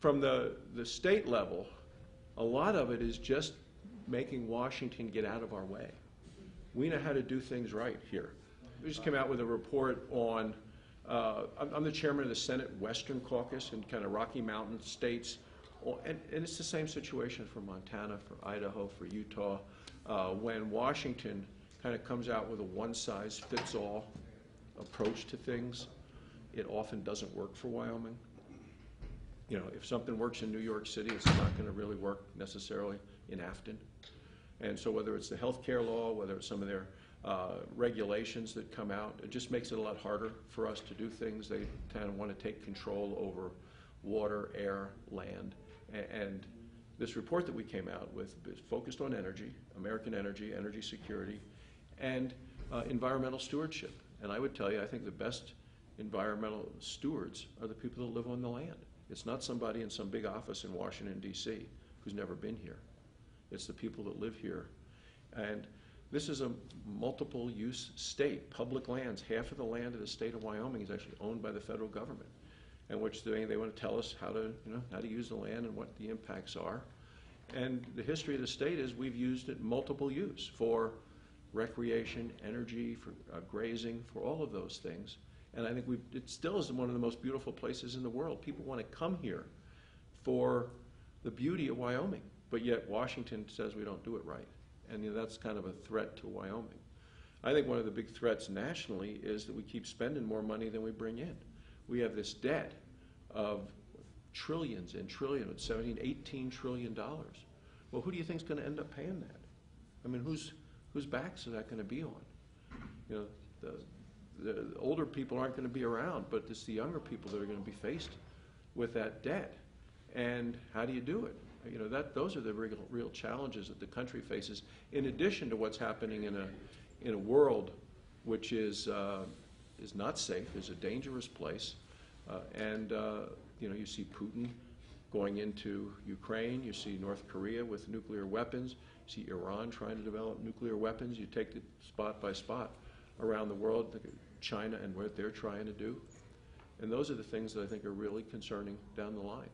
from the state level, a lot of it is just making Washington get out of our way. We know how to do things right here. We just came out with a report on, I'm the chairman of the Senate Western Caucus in kind of Rocky Mountain states, and it's the same situation for Montana, for Idaho, for Utah. When Washington kind of comes out with a one-size-fits-all approach to things, it often doesn't work for Wyoming. You know, if something works in New York City, it's not going to really work necessarily in Afton. And so whether it's the health care law, whether it's some of their regulations that come out, it just makes it a lot harder for us to do things. They kind of want to take control over water, air, land. And this report that we came out with is focused on energy, American energy, energy security, and environmental stewardship. And I would tell you, I think the best environmental stewards are the people that live on the land. It's not somebody in some big office in Washington, D.C. who's never been here. It's the people that live here. And this is a multiple use state. Public lands, half of the land of the state of Wyoming is actually owned by the federal government, in which they want to tell us how to, how to use the land and what the impacts are. And the history of the state is we've used it multiple use for recreation, energy, for grazing, for all of those things. And I think it still is one of the most beautiful places in the world. People want to come here for the beauty of Wyoming, but yet Washington says we don't do it right. And that's kind of a threat to Wyoming. I think one of the big threats nationally is that we keep spending more money than we bring in. We have this debt of trillions and trillions, 17, 18 trillion dollars. Well, who do you think is going to end up paying that? I mean, whose backs is that going to be on? The older people aren't going to be around, but it's the younger people that are going to be faced with that debt. And how do you do it? Those are the real challenges that the country faces, in addition to what's happening in a world which is not safe, is a dangerous place. You see Putin going into Ukraine, you see North Korea with nuclear weapons, you see Iran trying to develop nuclear weapons. You take it spot by spot around the world, China and what they're trying to do. And those are the things that I think are really concerning down the line.